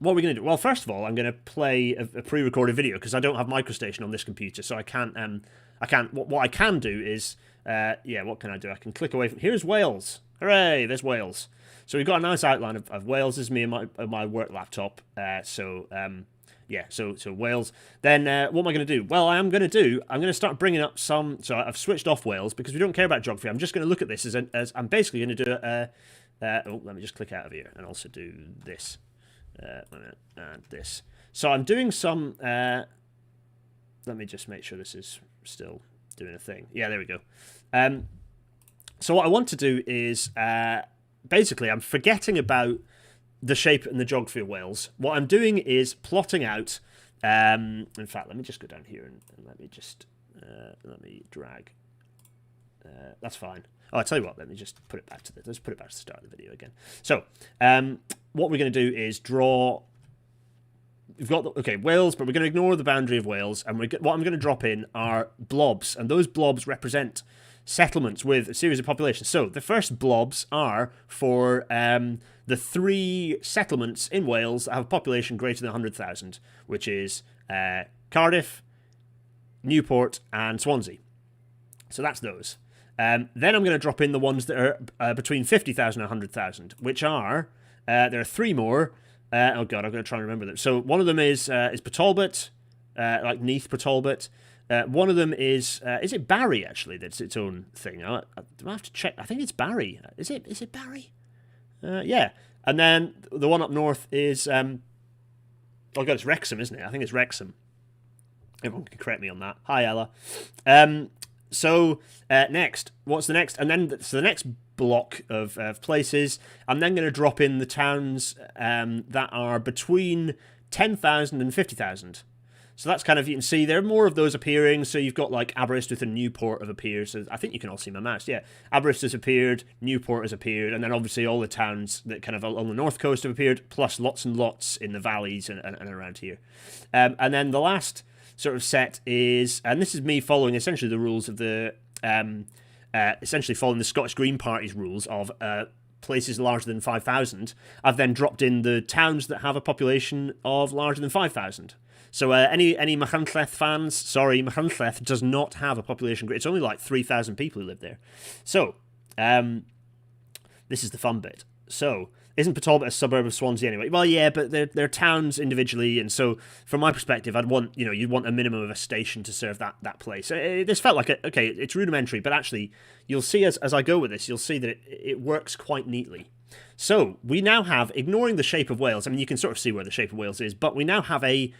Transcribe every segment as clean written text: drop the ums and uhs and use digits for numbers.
what are we going to do? Well, first of all, I'm going to play a pre-recorded video because I don't have MicroStation on this computer, so I can't. What I can do is, what can I do? I can click away from. Here's Wales. Hooray! There's Wales. So we've got a nice outline of Wales. This is me and my work laptop. So Wales. Then what am I going to do? Well, I'm going to start bringing up some. So I've switched off Wales because we don't care about geography. I'm just going to look at this as I'm basically going to do let me just click out of here and also do this. And this. So I'm doing some. Let me just make sure this is still doing a thing. Yeah, there we go. So what I want to do is basically I'm forgetting about the shape and the geography of Wales. What I'm doing is plotting out. In fact, let me just go down here and let me just let me drag. That's fine. Oh, I'll tell you what. Let me just put it back to let's put it back to the start of the video again. So what we're going to do is draw. We've got Wales, but we're going to ignore the boundary of Wales, and what I'm going to drop in are blobs, and those blobs represent settlements with a series of populations. So the first blobs are for the 3 settlements in Wales that have a population greater than 100,000, which is Cardiff, Newport, and Swansea. So that's those. Then I'm going to drop in the ones that are between 50,000 and 100,000, which are there are 3 more. Oh god, I'm going to try and remember them. So one of them is Port like Neath Port. One of them is it Barry actually? That's its own thing. I have to check. I think it's Barry. Is it Barry? Yeah. And then the one up north is oh god, it's Wrexham, isn't it? I think it's Wrexham. Everyone can correct me on that. Hi Ella. So next, what's the next? And then the next block of places, I'm then going to drop in the towns that are between 10,000 and 50,000. So that's kind of, you can see there are more of those appearing. So you've got like Aberystwyth and Newport have appeared. So I think you can all see my mouse. Yeah, Aberystwyth has appeared, Newport has appeared, and then obviously all the towns that kind of along the north coast have appeared, plus lots and lots in the valleys and around here. And then the last sort of set is, and this is me following essentially the rules of the essentially following the Scottish Green Party's rules of places larger than 5,000. I've then dropped in the towns that have a population of larger than 5,000. So any Machynlleth fans, sorry, Machynlleth does not have a population. It's only like 3,000 people who live there. So this is the fun bit. So isn't Port a suburb of Swansea anyway? Well, yeah, but they're towns individually, and so from my perspective, I'd want, you'd want a minimum of a station to serve that place. This felt like it's rudimentary, but actually you'll see as I go with this, you'll see that it works quite neatly. So we now have, ignoring the shape of Wales, I mean, you can sort of see where the shape of Wales is, but we now have a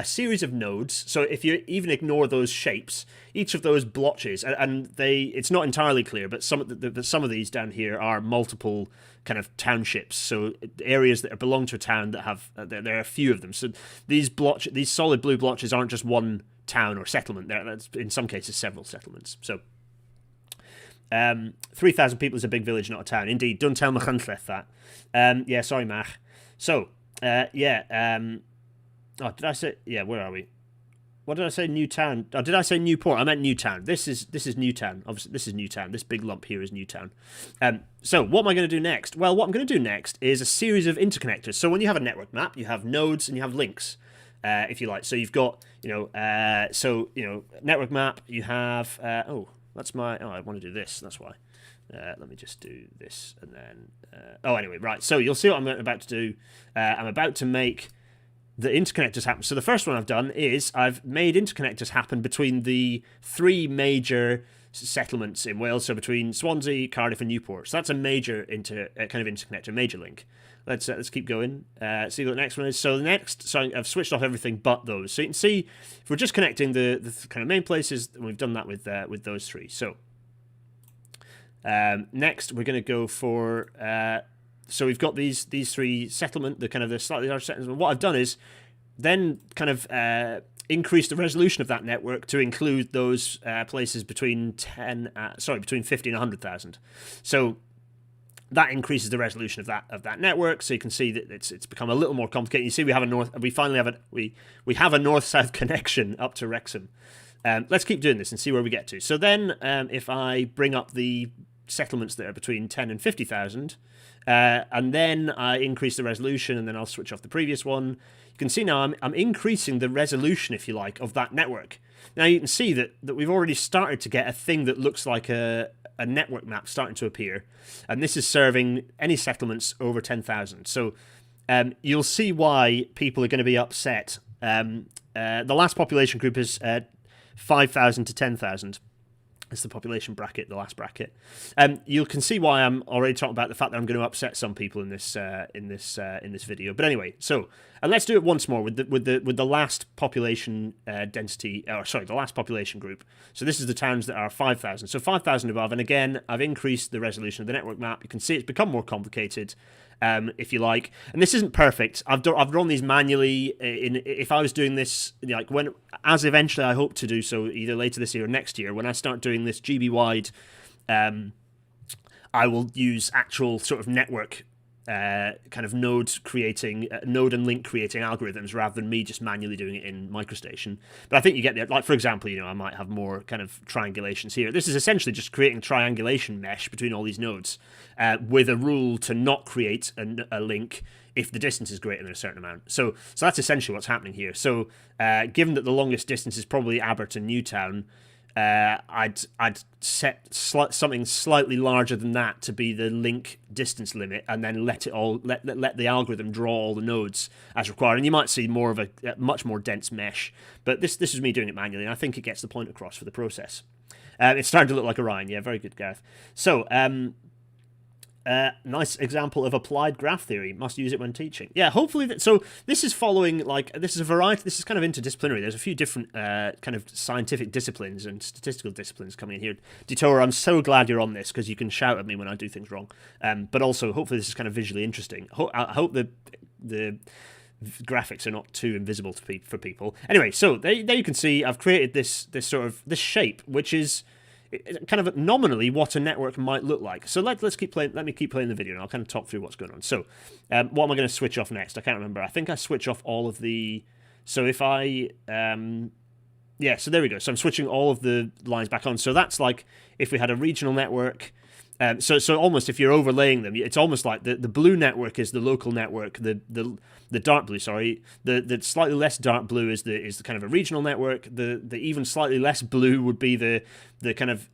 series of nodes. So if you even ignore those shapes, each of those blotches, and it's not entirely clear, but some of these down here are multiple kind of townships. So areas that belong to a town that have, there are a few of them. So these solid blue blotches aren't just one town or settlement. That's in some cases several settlements. So 3,000 people is a big village, not a town. Indeed, don't tell Machynlleth that. Yeah, sorry, Mach. So, oh, did I say? Yeah, where are we? What did I say? Newtown. Oh, did I say Newport? I meant Newtown. This is Newtown. Obviously, this is Newtown. This big lump here is Newtown. So, what am I going to do next? Well, what I'm going to do next is a series of interconnectors. So, when you have a network map, you have nodes and you have links, if you like. So, you've got, network map. You have. I want to do this. That's why. Let me just do this and then. Anyway, right. So you'll see what I'm about to do. I'm about to make the interconnectors happen. So the first one I've done is I've made interconnectors happen between the 3 major settlements in Wales. So between Swansea, Cardiff, and Newport. So that's a major kind of interconnector, major link. Let's keep going. See what the next one is. So the next, so I've switched off everything but those. So you can see if we're just connecting the kind of main places, we've done that with those 3. So next we're going to go for. So we've got these 3 settlement, the slightly larger settlements. What I've done is then kind of increase the resolution of that network to include those places between 50 and 100,000. So that increases the resolution of that network. So you can see that it's become a little more complicated. You see we have a north-south connection up to Wrexham. Let's keep doing this and see where we get to. So then if I bring up the settlements that are between 10 and 50,000, And then I increase the resolution, and then I'll switch off the previous one. You can see now I'm increasing the resolution, if you like, of that network. Now you can see that we've already started to get a thing that looks like a network map starting to appear, and this is serving any settlements over 10,000. So you'll see why people are going to be upset. The last population group is 5,000 to 10,000. It's the population bracket, the last bracket. You can see why I'm already talking about the fact that I'm going to upset some people in this video. But anyway, so and let's do it once more with the last population density, or sorry, the last population group. So this is the towns that are 5,000. So 5,000 above, and again, I've increased the resolution of the network map. You can see it's become more complicated. If you like, and this isn't perfect. I've drawn these manually. If I was doing this, like as eventually I hope to do so, either later this year or next year, when I start doing this GB wide, I will use actual sort of network kind of node and link creating algorithms rather than me just manually doing it in MicroStation. But I think you get the, like, for example, I might have more kind of triangulations here. This is essentially just creating a triangulation mesh between all these nodes with a rule to not create a link if the distance is greater than a certain amount. So that's essentially what's happening here. So given that the longest distance is probably Aber to Newtown, I'd set something slightly larger than that to be the link distance limit, and then let the algorithm draw all the nodes as required. And you might see more of a much more dense mesh. But this is me doing it manually, and I think it gets the point across for the process. It's starting to look like Orion. Yeah, very good, Gareth. So nice example of applied graph theory. Must use it when teaching. Yeah, hopefully. So this is following, like, this is a variety. This is kind of interdisciplinary. There's a few different kind of scientific disciplines and statistical disciplines coming in here. Detour, I'm so glad you're on this because you can shout at me when I do things wrong. But also, hopefully, this is kind of visually interesting. I hope the graphics are not too invisible for people. Anyway, so there you can see I've created this shape, which is kind of nominally what a network might look like. So let's keep playing. Let me keep playing the video, and I'll kind of talk through what's going on. So, what am I going to switch off next? I can't remember. I think I switch off all of the. So if I, yeah. So there we go. So I'm switching all of the lines back on. So that's like if we had a regional network. So almost if you're overlaying them, it's almost like the blue network is the local network. The dark blue, sorry, the slightly less dark blue is the kind of a regional network. The even slightly less blue would be the kind of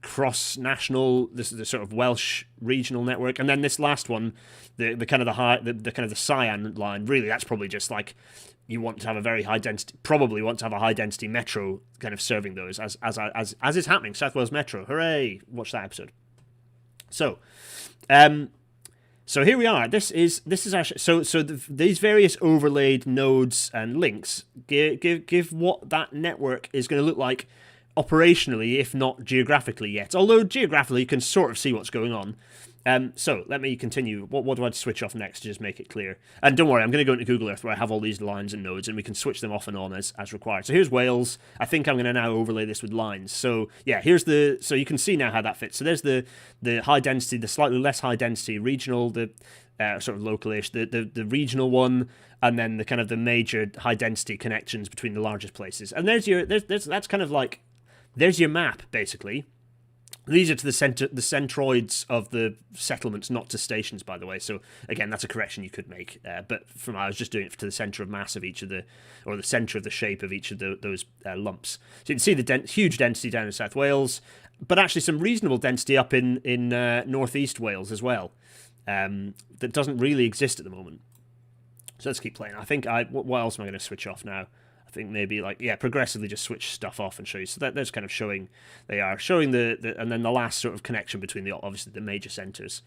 cross national, this is the sort of Welsh regional network, and then this last one, the kind of the cyan line. Really, that's probably just like you want to have a very high density, probably want to have a high density metro kind of serving those as is happening. South Wales Metro, hooray! Watch that episode. So, so here we are. This is actually these various overlaid nodes and links give what that network is going to look like operationally, if not geographically yet. Although geographically you can sort of see what's going on. So let me continue. What do I switch off next to just make it clear? And don't worry, I'm going to go into Google Earth where I have all these lines and nodes, and we can switch them off and on as required. So here's Wales. I think I'm going to now overlay this with lines. So yeah, so you can see now how that fits. So there's the high density, the slightly less high density regional, the sort of localish, the regional one, and then the kind of the major high density connections between the largest places. And that's kind of like, there's your map basically. These are to the centroids of the settlements, not to stations, by the way. So again, that's a correction you could make. But I was just doing it to the center of mass of each of the center of the shape of each of those lumps. So you can see the huge density down in South Wales, but actually some reasonable density up in northeast Wales as well. That doesn't really exist at the moment. So let's keep playing. I think what else am I going to switch off now? I think maybe progressively just switch stuff off and show you. So that's kind of showing, they are showing the and then the last sort of connection between obviously the major centers.